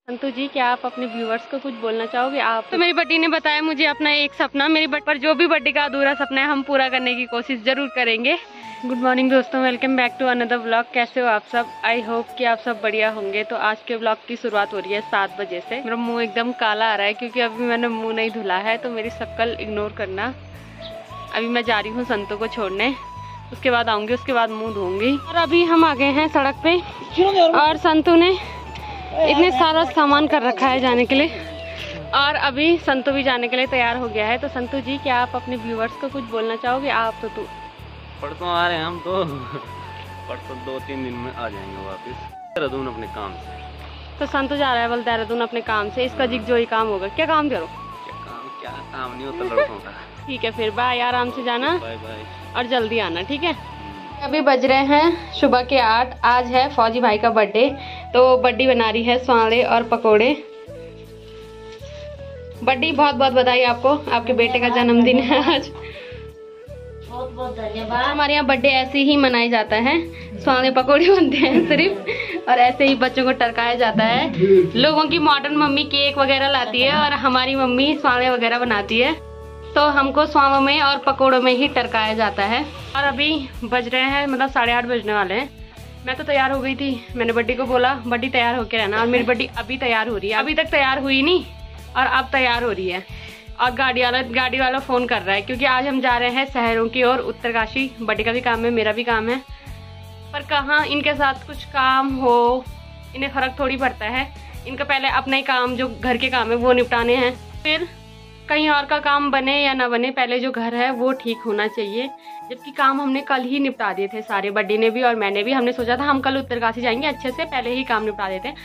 संतु जी, क्या आप अपने व्यूवर्स को कुछ बोलना चाहोगे? आप तो मेरी बड्डी ने बताया मुझे अपना एक सपना, मेरी बट पर जो भी बड्डी का अधूरा सपना है हम पूरा करने की कोशिश जरूर करेंगे। गुड मॉर्निंग दोस्तों, welcome back to another vlog. कैसे हो आप सब? आई होप कि आप सब बढ़िया होंगे। तो आज के व्लॉग की शुरुआत हो रही है 7 बजे से। मेरा मुंह एकदम काला आ रहा है क्योंकि अभी मैंने मुंह नहीं धुला है, तो मेरी शक्ल इग्नोर करना। अभी मैं जा रही हूँ संतु को छोड़ने, उसके बाद आऊँगी, उसके बाद मुँह धोऊंगी। और अभी हम आ गए हैं सड़क पे और संतु ने इतने सारा सामान कर रखा है जाने के लिए, और अभी संतु भी जाने के लिए तैयार हो गया है। तो संतु जी, क्या आप अपने व्यूवर्स को कुछ बोलना चाहोगे? आप तो परसों आ रहे हैं हम, तो परसों 2-3 दिन में आ जाएंगे वापस देहरादून अपने काम से। तो संतु जा रहा है बोल देहरादून अपने काम से। इसका जिग जो ही काम होगा। क्या काम करो? क्या काम नहीं होता लड़कों का। ठीक है, फिर बाय, आराम से जाना। बाय बाय और जल्दी आना, ठीक है। अभी बज रहे हैं सुबह के 8। आज है फौजी भाई का बर्थडे, तो बड्डी बना रही है स्वाले और पकोड़े। बड्डी, बहुत बहुत बधाई आपको, आपके बेटे का जन्मदिन है आज। बहुत बहुत धन्यवाद। हमारे यहाँ बर्थडे ऐसे ही मनाया जाता है, स्वाले पकोड़े बनते हैं सिर्फ, और ऐसे ही बच्चों को टरकाया जाता है। लोगों की मॉडर्न मम्मी केक वगैरह लाती है और हमारी मम्मी स्वाले वगैरह बनाती है, तो हमको स्वालों में और पकोड़ों में ही टरकाया जाता है। और अभी बज रहे हैं, मतलब 8:30 बजने वाले हैं। मैं तो तैयार हो गई थी, मैंने बड्डी को बोला बड्डी तैयार होके रहना, और मेरी बड्डी अभी तैयार हो रही है। अभी तक तैयार हुई नहीं और अब तैयार हो रही है। और गाड़ी वाला फ़ोन कर रहा है क्योंकि आज हम जा रहे हैं शहरों की ओर, उत्तरकाशी। बड्डी का भी काम है, मेरा भी काम है, पर कहाँ इनके साथ कुछ काम हो, इन्हें फ़र्क थोड़ी पड़ता है। इनका पहले अपना ही काम, जो घर के काम है वो निपटाने हैं, फिर कहीं और का काम बने या ना बने, पहले जो घर है वो ठीक होना चाहिए। जबकि काम हमने कल ही निपटा दिए थे सारे, बड्डी ने भी और मैंने भी। हमने सोचा था हम कल उत्तरकाशी जाएंगे, अच्छे से पहले ही काम निपटा देते हैं।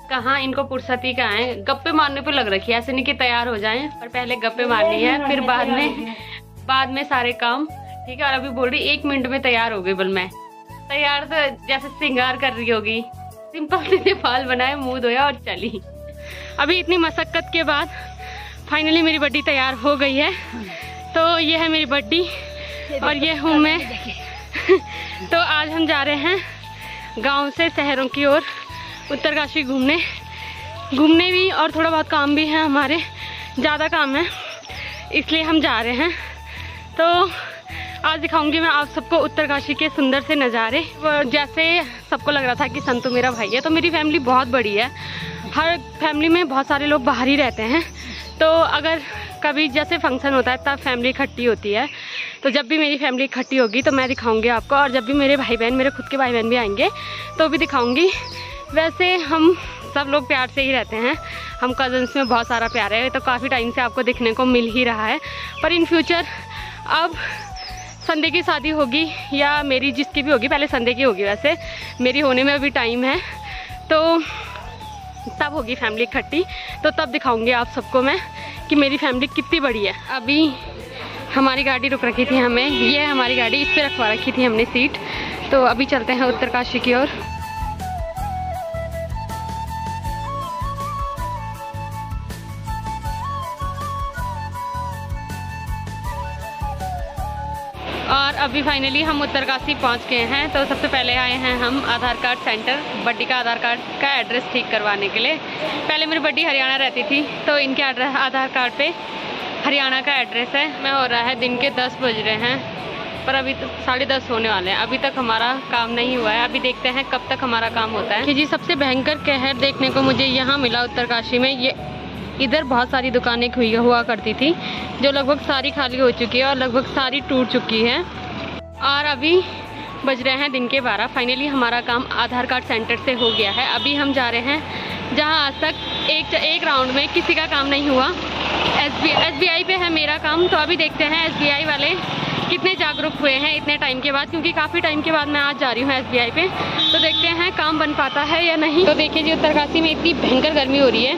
कहाँ इनको फुर्सती का है, गप्पे मारने पे लग रखी है। ऐसे नहीं कि तैयार हो जाएं, पर पहले गप्पे मारनी है, फिर बाद में सारे काम, ठीक है। और अभी बोल रही 1 मिनट में तैयार हो गई। बोल मैं तैयार तो जैसे श्रृंगार कर रही होगी, सिंपल से बाल बनाए, मुँह धोया और चली। अभी इतनी मशक्कत के बाद फाइनली मेरी बड्डी तैयार हो गई है। तो ये है मेरी बड्डी और ये हूँ मैं। तो आज हम जा रहे हैं गांव से शहरों की ओर, उत्तरकाशी घूमने भी, और थोड़ा बहुत काम भी है हमारे, ज़्यादा काम है इसलिए हम जा रहे हैं। तो आज दिखाऊंगी मैं आप सबको उत्तरकाशी के सुंदर से नज़ारे। जैसे सबको लग रहा था कि संतु मेरा भाई है, तो मेरी फैमिली बहुत बड़ी है। हर फैमिली में बहुत सारे लोग बाहर ही रहते हैं, तो अगर कभी जैसे फंक्शन होता है तब फैमिली इकट्ठी होती है। तो जब भी मेरी फैमिली इकट्ठी होगी तो मैं दिखाऊंगी आपको, और जब भी मेरे भाई बहन, मेरे खुद के भाई बहन भी आएंगे तो भी दिखाऊंगी। वैसे हम सब लोग प्यार से ही रहते हैं, हम कज़न्स में बहुत सारा प्यार है, तो काफ़ी टाइम से आपको देखने को मिल ही रहा है। पर इन फ्यूचर अब संडे की शादी होगी या मेरी जिसकी भी होगी, पहले संडे की होगी, वैसे मेरी होने में अभी टाइम है, तो तब होगी फैमिली इकट्ठी, तो तब दिखाऊंगी आप सबको मैं कि मेरी फैमिली कितनी बड़ी है। अभी हमारी गाड़ी रुक रखी थी, हमें ये हमारी गाड़ी, इस पर रखवा रखी थी हमने सीट। तो अभी चलते हैं उत्तरकाशी की ओर। और अभी फाइनली हम उत्तरकाशी पहुंच गए हैं। तो सबसे पहले आए हैं हम आधार कार्ड सेंटर, बड्डी का आधार कार्ड का एड्रेस ठीक करवाने के लिए। पहले मेरी बड्डी हरियाणा रहती थी, तो इनके आधार कार्ड पे हरियाणा का एड्रेस है। मैं हो रहा है दिन के 10 बज रहे हैं, पर अभी तो 10:30 होने वाले हैं, अभी तक हमारा काम नहीं हुआ है। अभी देखते हैं कब तक हमारा काम होता है। कि जी सबसे भयंकर कहर देखने को मुझे यहाँ मिला उत्तरकाशी में। ये इधर बहुत सारी दुकानें हुआ करती थी, जो लगभग सारी खाली हो चुकी है और लगभग सारी टूट चुकी है। और अभी बज रहे हैं दिन के 12। फाइनली हमारा काम आधार कार्ड सेंटर से हो गया है। अभी हम जा रहे हैं जहां आज तक एक राउंड में किसी का काम नहीं हुआ। SBI पे है मेरा काम, तो अभी देखते हैं SBI वाले कितने जागरूक हुए हैं इतने टाइम के बाद, क्योंकि काफ़ी टाइम के बाद मैं आज जा रही हूँ SBI पे। तो देखते हैं काम बन पाता है या नहीं। तो देखिए जी, उत्तरकाशी में इतनी भयंकर गर्मी हो रही है,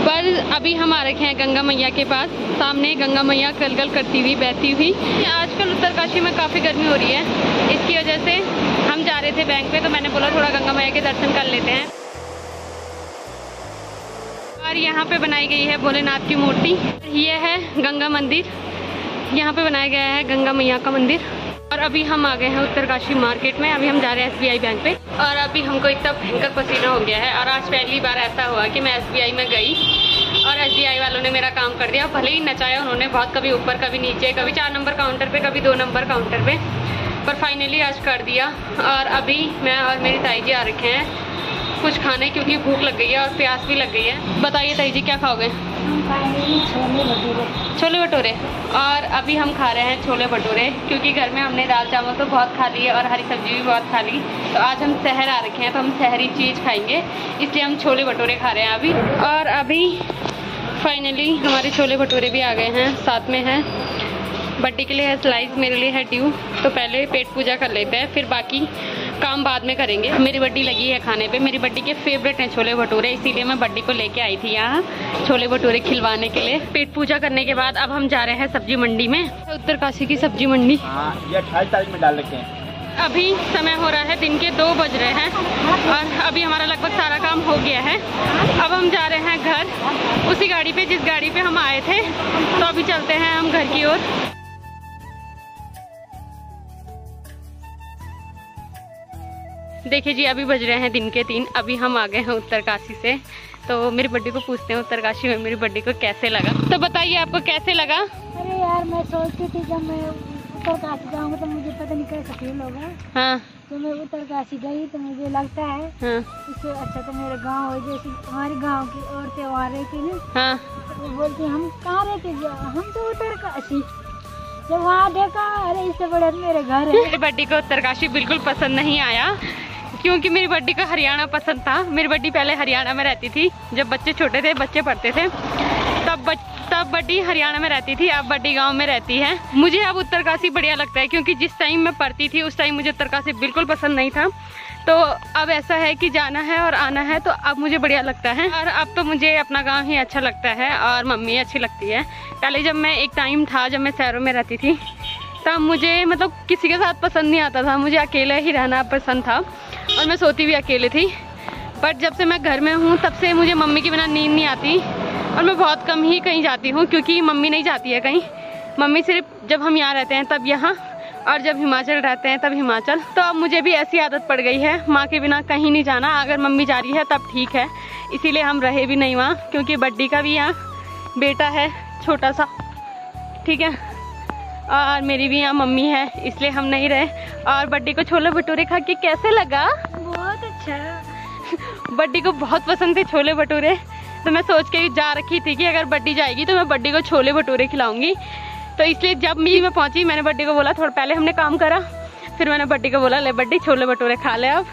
पर अभी हम आ रखे हैं गंगा मैया के पास। सामने गंगा मैया गलगल करती हुई, बहती हुई। आजकल उत्तरकाशी में काफ़ी गर्मी हो रही है, इसकी वजह से हम जा रहे थे बैंक पे, तो मैंने बोला थोड़ा गंगा मैया के दर्शन कर लेते हैं। और यहाँ पे बनाई गई है भोलेनाथ की मूर्ति। ये है गंगा मंदिर, यहाँ पे बनाया गया है गंगा मैया का मंदिर। और अभी हम आ गए हैं उत्तरकाशी मार्केट में। अभी हम जा रहे हैं SBI बैंक पे और अभी हमको इतना भयंकर पसीना हो गया है। और आज पहली बार ऐसा हुआ कि मैं SBI में गई और SBI वालों ने मेरा काम कर दिया। भले ही नचाया उन्होंने बहुत, कभी ऊपर कभी नीचे, कभी 4 नंबर काउंटर पे, कभी 2 नंबर काउंटर पे, पर फाइनली आज कर दिया। और अभी मैं और मेरी ताई जी आ रखे हैं कुछ खाने, क्योंकि भूख लग गई है और प्यास भी लग गई है। बताइए ताई जी क्या खाओगे? छोले भटूरे। और अभी हम खा रहे हैं छोले भटूरे, क्योंकि घर में हमने दाल चावल तो बहुत खा ली है और हरी सब्जी भी बहुत खा ली। तो आज हम शहर आ रखे हैं तो हम शहरी चीज़ खाएंगे, इसलिए हम छोले भटूरे खा रहे हैं अभी। और अभी फाइनली हमारे छोले भटूरे भी आ गए हैं। साथ में है बड्डी के लिए है स्लाइस, मेरे लिए है ड्यू। तो पहले पेट पूजा कर लेते हैं, फिर बाकी काम बाद में करेंगे। मेरी बड्डी लगी है खाने पे। मेरी बड्डी के फेवरेट हैं छोले भटूरे, इसीलिए मैं बड्डी को लेके आई थी यहाँ छोले भटूरे खिलवाने के लिए। पेट पूजा करने के बाद अब हम जा रहे हैं सब्जी मंडी में, उत्तरकाशी की सब्जी मंडी। ये 28 तारीख में डाल रखे हैं। अभी समय हो रहा है दिन के 2 बज रहे हैं और अभी हमारा लगभग सारा काम हो गया है। अब हम जा रहे हैं घर, उसी गाड़ी पे जिस गाड़ी पे हम आए थे। तो अभी चलते हैं हम घर की ओर। देखिए जी, अभी बज रहे हैं दिन के 3। अभी हम आ गए हैं उत्तरकाशी से। तो मेरी बड्डी को पूछते हैं उत्तरकाशी में मेरी बड्डी को कैसे लगा। तो बताइए आपको कैसे लगा? अरे यार, मैं सोचती थी जब मैं उत्तरकाशी जाऊंगा तो मुझे पता नहीं कैसा फील होगा। हाँ। तो मैं उत्तरकाशी गई तो मुझे लगता है हाँ। इससे अच्छा तो मेरे गाँव, जैसे हमारे गाँव की औरतें वहाँ रहती ना। हाँ। वो बोलती हम कहाँ रहते, हम तो उत्तरकाशी। जब वहाँ देखा, अरे इससे बड़े मेरे घर है। मेरी बड्डी को उत्तरकाशी बिल्कुल पसंद नहीं आया, क्योंकि मेरी बड्डी को हरियाणा पसंद था। मेरी बड्डी पहले हरियाणा में रहती थी, जब बच्चे छोटे थे, बच्चे पढ़ते थे, तब बड्डी हरियाणा में रहती थी। अब बड्डी गांव में रहती है। मुझे अब उत्तरकाशी बढ़िया लगता है, क्योंकि जिस टाइम मैं पढ़ती थी उस टाइम मुझे उत्तरकाशी बिल्कुल पसंद नहीं था। तो अब ऐसा है कि जाना है और आना है, तो अब मुझे बढ़िया लगता है। और अब तो मुझे अपना गाँव ही अच्छा लगता है और मम्मी अच्छी लगती है। पहले जब मैं, एक टाइम था जब मैं शहरों में रहती थी, तब मुझे मतलब किसी के साथ पसंद नहीं आता था, मुझे अकेले ही रहना पसंद था और मैं सोती भी अकेले थी। बट जब से मैं घर में हूँ तब से मुझे मम्मी के बिना नींद नहीं आती और मैं बहुत कम ही कहीं जाती हूँ, क्योंकि मम्मी नहीं जाती है कहीं। मम्मी सिर्फ जब हम यहाँ रहते हैं तब यहाँ, और जब हिमाचल रहते हैं तब हिमाचल। तो अब मुझे भी ऐसी आदत पड़ गई है माँ के बिना कहीं नहीं जाना। अगर मम्मी जा रही है तब ठीक है, इसीलिए हम रहे भी नहीं वहाँ, क्योंकि बड्डी का भी यहाँ बेटा है छोटा सा, ठीक है, और मेरी भी यहाँ मम्मी है, इसलिए हम नहीं रहे। और बड्डी को छोले भटूरे खा के कैसे लगा? बहुत अच्छा। बड्डी को बहुत पसंद थे छोले भटूरे, तो मैं सोच के जा रखी थी कि अगर बड्डी जाएगी तो मैं बड्डी को छोले भटूरे खिलाऊंगी। तो इसलिए जब मैं पहुंची, मैंने बड्डी को बोला, थोड़ा पहले हमने काम करा, फिर मैंने बड्डी को बोला, ले बड्डी छोले भटूरे खा ले अब।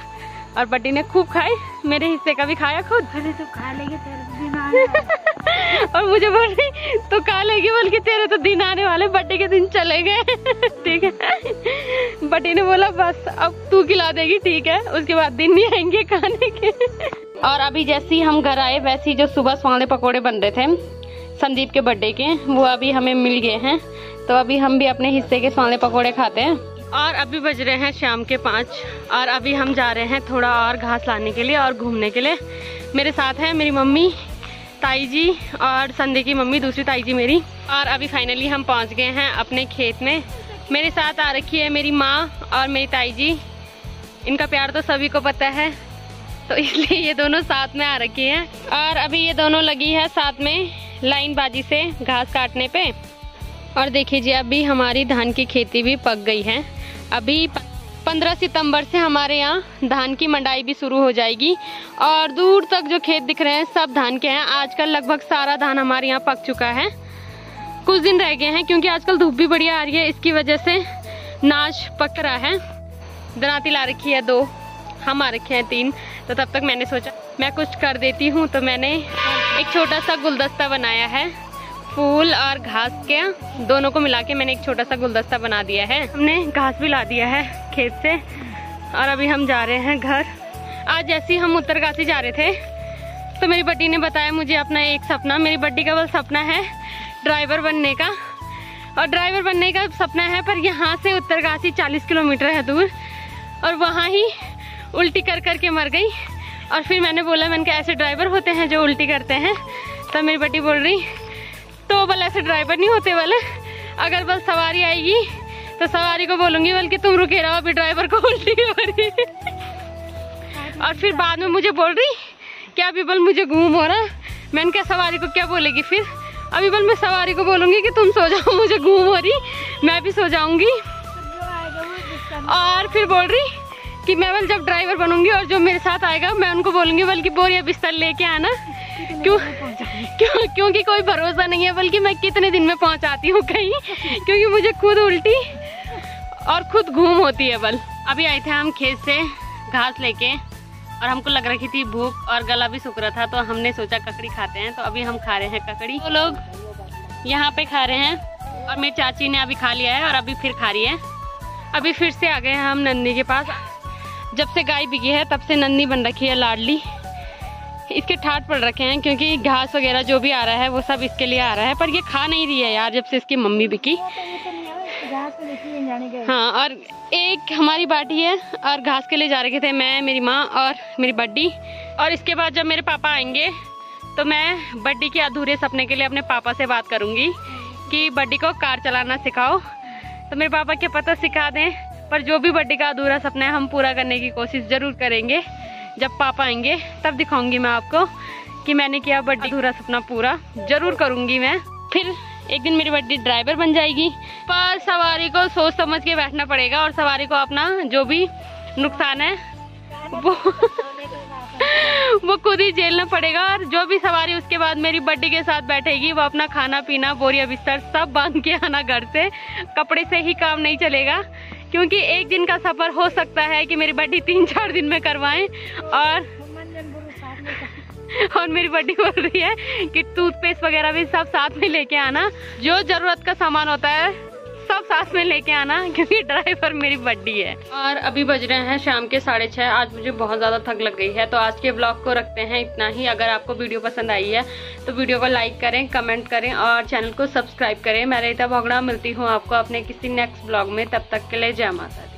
और बड्डी ने खूब खाए, मेरे हिस्से का भी खाया खुद। अरे तो खा लेगी, तेरे दिन आने वाले। और मुझे बोल रही तो खा लेगी, बोल के तेरे तो दिन आने वाले, बड्डी के दिन चले गए। ठीक है, बड्डी ने बोला बस अब तू खिला देगी, ठीक है, उसके बाद दिन नहीं आएंगे खाने के। और अभी जैसे ही हम घर आए, वैसे ही जो सुबह स्वाले पकौड़े बन रहे थे संदीप के बर्थडे के, वो अभी हमें मिल गए हैं। तो अभी हम भी अपने हिस्से के स्वाले पकौड़े खाते हैं। और अभी बज रहे हैं शाम के 5 और अभी हम जा रहे हैं थोड़ा और घास लाने के लिए और घूमने के लिए। मेरे साथ है मेरी मम्मी, ताई जी और संदीप की मम्मी, दूसरी ताई जी मेरी। और अभी फाइनली हम पहुंच गए हैं अपने खेत में। मेरे साथ आ रखी है मेरी माँ और मेरी ताई जी। इनका प्यार तो सभी को पता है, तो इसलिए ये दोनों साथ में आ रखी हैं। और अभी ये दोनों लगी है साथ में लाइन बाजी से घास काटने पे। और देखिए जी, अभी हमारी धान की खेती भी पक गई है। अभी 15 सितंबर से हमारे यहाँ धान की मंडाई भी शुरू हो जाएगी और दूर तक जो खेत दिख रहे हैं सब धान के हैं। आजकल लगभग सारा धान हमारे यहाँ पक चुका है, कुछ दिन रह गए हैं, क्योंकि आजकल धूप भी बढ़िया आ रही है, इसकी वजह से नाच पक रहा है। दराती ला रखी है 2, हम आ रखे हैं 3। तो तब तक मैंने सोचा मैं कुछ कर देती हूँ, तो मैंने एक छोटा सा गुलदस्ता बनाया है, फूल और घास के दोनों को मिला के मैंने एक छोटा सा गुलदस्ता बना दिया है। हमने घास भी ला दिया है खेत से और अभी हम जा रहे हैं घर। आज जैसे ही हम उत्तरकाशी जा रहे थे तो मेरी बड्डी ने बताया मुझे अपना एक सपना। मेरी बड्डी का वो सपना है ड्राइवर बनने का, और ड्राइवर बनने का सपना है, पर यहाँ से उत्तरकाशी 40 किलोमीटर है दूर, और वहाँ ही उल्टी कर कर के मर गई। और फिर मैंने बोला, मैंने कहा ऐसे ड्राइवर होते हैं जो उल्टी करते हैं? तो मेरी बड्डी बोल रही, तो बल ऐसे ड्राइवर नहीं होते, बल अगर बल सवारी आएगी तो सवारी को बोलूंगी बल्कि तुम रुके रहो, अभी ड्राइवर को उल्टी हो रही। और फिर बाद में मुझे बोल रही क्या अभी बल मुझे घूम हो रहा। मैंने कहा सवारी को क्या बोलेगी फिर, अभी बल मैं सवारी को बोलूंगी कि तुम सो जाओ, मुझे घूम हो रही, मैं भी सो जाऊंगी। और फिर बोल रही कि मैं बल जब ड्राइवर बनूंगी और जो मेरे साथ आएगा मैं उनको बोलूंगी बल्कि बोरिया बिस्तर लेके आना, क्योंकि कोई भरोसा नहीं है बल्कि मैं कितने दिन में पहुंचाती हूँ कहीं, क्योंकि मुझे खुद उल्टी और खुद घूम होती है बल। अभी आए थे हम खेत से घास लेके और हमको लग रही थी भूख और गला भी सूख रहा था, तो हमने सोचा ककड़ी खाते हैं। तो अभी हम खा रहे हैं ककड़ी, वो लोग यहाँ पे खा रहे हैं और मेरी चाची ने अभी खा लिया है और अभी फिर खा रही है। अभी फिर से आ गए हैं हम नन्नी के पास। जब से गाय बिकी है तब से नन्नी बन रखी है लाडली। इसके ठाट पड़ रखे हैं क्योंकि घास वगैरह जो भी आ रहा है वो सब इसके लिए आ रहा है, पर ये खा नहीं रही है यार जब से इसकी मम्मी बिकी। हाँ, और एक हमारी बाटी है और घास के लिए जा रखे थे मैं, मेरी माँ और मेरी बड्डी। और इसके बाद जब मेरे पापा आएंगे तो मैं बड्डी के अधूरे सपने के लिए अपने पापा से बात करूंगी कि बड्डी को कार चलाना सिखाओ। तो मेरे पापा क्या पता सिखा दें, पर जो भी बड्डी का अधूरा सपना है हम पूरा करने की कोशिश जरूर करेंगे। जब पापा आएंगे तब दिखाऊंगी मैं आपको कि मैंने किया बड्डी अधूरा सपना पूरा, जरूर करूंगी मैं। फिर एक दिन मेरी बड्डी ड्राइवर बन जाएगी, पर सवारी को सोच समझ के बैठना पड़ेगा और सवारी को अपना जो भी नुकसान है वो खुद ही झेलना पड़ेगा। और जो भी सवारी उसके बाद मेरी बड्डी के साथ बैठेगी वो अपना खाना पीना बोरिया बिस्तर सब बांध के आना घर से, कपड़े से ही काम नहीं चलेगा। क्योंकि एक दिन का सफर हो सकता है कि मेरी बड्डी 3-4 दिन में करवाएं। और मेरी बड्डी बोल रही है कि टूथपेस्ट वगैरह भी सब साथ में लेके आना, जो जरूरत का सामान होता है सब साथ में लेके आना, क्योंकि ड्राइवर मेरी बड्डी है। और अभी बज रहे हैं शाम के 6:30। आज मुझे बहुत ज्यादा थक लग गई है, तो आज के ब्लॉग को रखते हैं इतना ही। अगर आपको वीडियो पसंद आई है तो वीडियो को लाइक करें, कमेंट करें और चैनल को सब्सक्राइब करें। मैं रीता भोगड़ा मिलती हूँ आपको अपने किसी नेक्स्ट ब्लॉग में, तब तक के लिए जय माता दी।